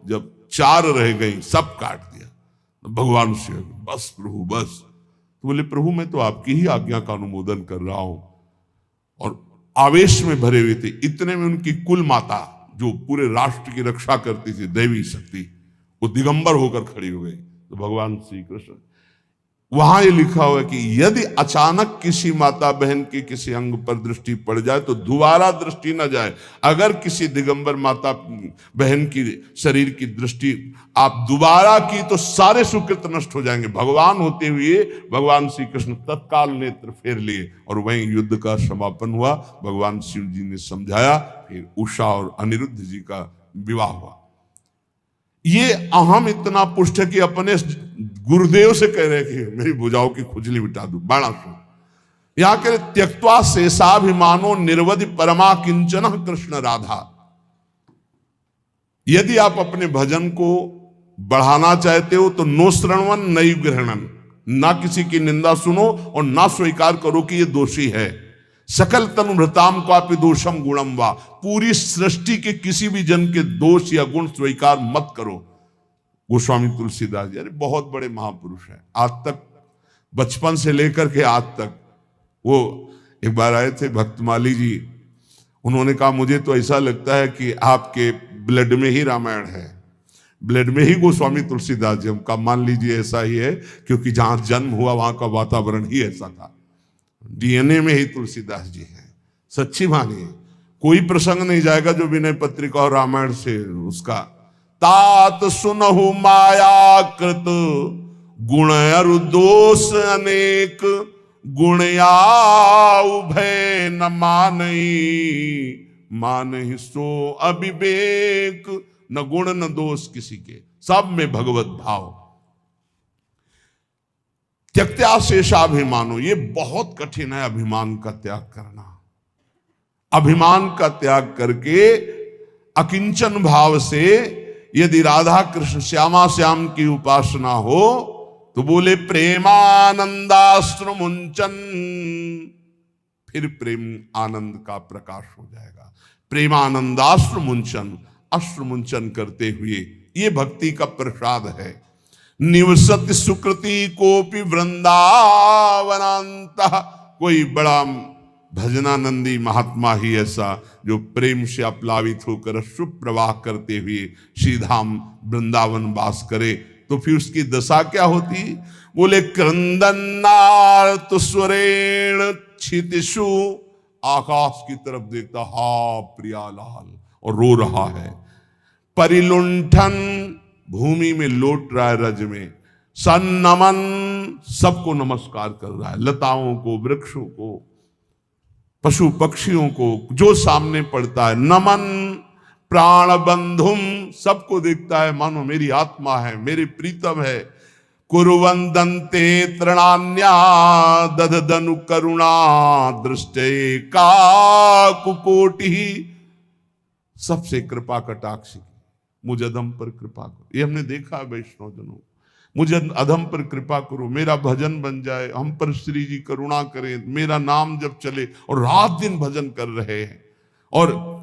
जब 4 रह गई सब काट दिया। तो भगवान से बस प्रभु बस। तो बोले प्रभु मैं तो आपकी ही आज्ञा का अनुमोदन कर रहा हूं। और आवेश में भरे हुए थे। इतने में उनकी कुल माता जो पूरे राष्ट्र की रक्षा करती थी देवी शक्ति, वो दिगंबर होकर खड़ी हो गई। तो भगवान श्री कृष्ण, वहां ये लिखा हुआ है कि यदि अचानक किसी माता बहन के किसी अंग पर दृष्टि पड़ जाए तो दोबारा दृष्टि न जाए। अगर किसी दिगंबर माता बहन की शरीर की दृष्टि आप दोबारा की तो सारे सुकृत नष्ट हो जाएंगे। भगवान होते हुए भगवान श्री कृष्ण तत्काल नेत्र फेर लिए और वहीं युद्ध का समापन हुआ। भगवान शिव जी ने समझाया, फिर उषा और अनिरुद्ध जी का विवाह हुआ। ये अहम इतना पुष्ट है कि अपने गुरुदेव से कह रहे कि मेरी भुजाओं की खुजली मिटा दो। बाणासुर यहां कह रहे त्यक्त्वा शेषाभिमानो निर्वधि परमा किंचन कृष्ण राधा। यदि आप अपने भजन को बढ़ाना चाहते हो तो नो श्रवण नई ग्रहणन, ना किसी की निंदा सुनो और ना स्वीकार करो कि ये दोषी है। सकल तनुभृताम क्वापि दोषम गुणम वा, पूरी सृष्टि के किसी भी जन के दोष या गुण स्वीकार मत करो। गोस्वामी तुलसीदास जी अरे बहुत बड़े महापुरुष हैं, आज तक बचपन से लेकर के आज तक। वो एक बार आए थे भक्तमाली जी, उन्होंने कहा मुझे तो ऐसा लगता है कि आपके ब्लड में ही रामायण है, ब्लड में ही गोस्वामी तुलसीदास जी। हमका मान लीजिए ऐसा ही है, क्योंकि जहां जन्म हुआ वहां का वातावरण ही ऐसा था। डीएनए में ही तुलसीदास जी हैं। सच्ची मानिए कोई प्रसंग नहीं जाएगा जो विनय पत्रिका और रामायण से उसका। तात सुनहु माया कृत गुण अरु दोष अनेक, गुणया उभय न मानई, मानहि सो अविवेक। न गुण न दोष किसी के, सब में भगवत भाव। त्यक्त्या शेषाभिमानो, ये बहुत कठिन है अभिमान का त्याग करना। अभिमान का त्याग करके अकिंचन भाव से यदि राधा कृष्ण श्यामा श्याम की उपासना हो तो बोले प्रेमानंदाश्रु मुंचन, फिर प्रेम आनंद का प्रकाश हो जाएगा। प्रेमानंदाश्रु मुंचन, अश्रु मुंचन करते हुए, ये भक्ति का प्रसाद है। निवसति सुकृति कोपि वृंदावनांत, कोई बड़ा भजनानंदी महात्मा ही ऐसा जो प्रेम से अप्लावित होकर अश्रु प्रवाह करते हुए श्रीधाम वृंदावन वास करे, तो फिर उसकी दशा क्या होती? बोले क्रंदनार्त स्वरेण क्षितिषु, आकाश की तरफ देखता हा प्रियालाल और रो रहा है। परिलुंठन, भूमि में लौट रहा है रज में। सन्नमन, सबको नमस्कार कर रहा है, लताओं को, वृक्षों को, पशु पक्षियों को, जो सामने पड़ता है। नमन प्राण बंधुम, सबको देखता है मानो मेरी आत्मा है, मेरे प्रीतम है। कुरुवंदन्ते तृणान्या दधदनु करुणा दृष्टे काकुकोटि, सबसे कृपा कटाक्ष, मुझ अधम पर कृपा करो। ये हमने देखा है वैष्णव जनों, मुझे अधम पर कृपा करो, मेरा भजन बन जाए, हम पर श्री जी करुणा करें, मेरा नाम जब चले। और रात दिन भजन कर रहे हैं। और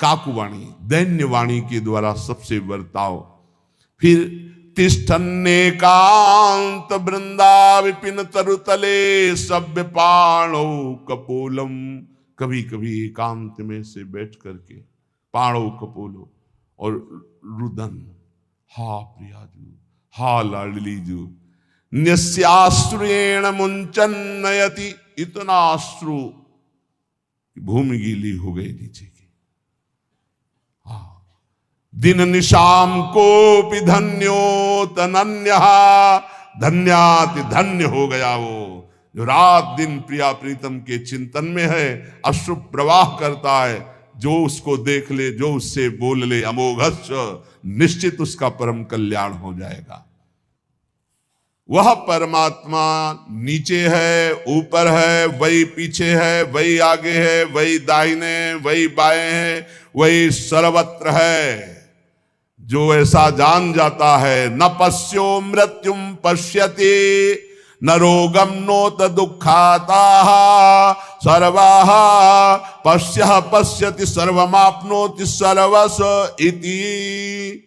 काकुवाणी, दैन्य वाणी के द्वारा सबसे वर्ताओ। फिर तिष्ठन्नेकांत वृंदा विपिन तरुतले सभ्य पाणो कपोलम, कभी कभी एकांत में से बैठ करके पाणो कपोलो और रुदन, हा प्रियाजू, हा लाडलीजू, न्यस्याश्रुएण मुंचन नयति, इतना अश्रु भूमि गीली हो गई नीचे की। हाँ, दिन निशाम को भी धन्यो तनन्य, धन्याति धन्य हो गया वो जो रात दिन प्रिया प्रीतम के चिंतन में है, अश्रु प्रवाह करता है। जो उसको देख ले, जो उससे बोल ले, अमोघस्य, निश्चित उसका परम कल्याण हो जाएगा। वह परमात्मा नीचे है, ऊपर है, वही पीछे है, वही आगे है, वही दाहिने, वही बाएं है, वही सर्वत्र है। जो ऐसा जान जाता है, न पश्यो मृत्युम पश्यति, न रोगम नोत दुखाता, सर्वाः पश्यः पश्यति सर्वमाप्नोति सर्वस इति।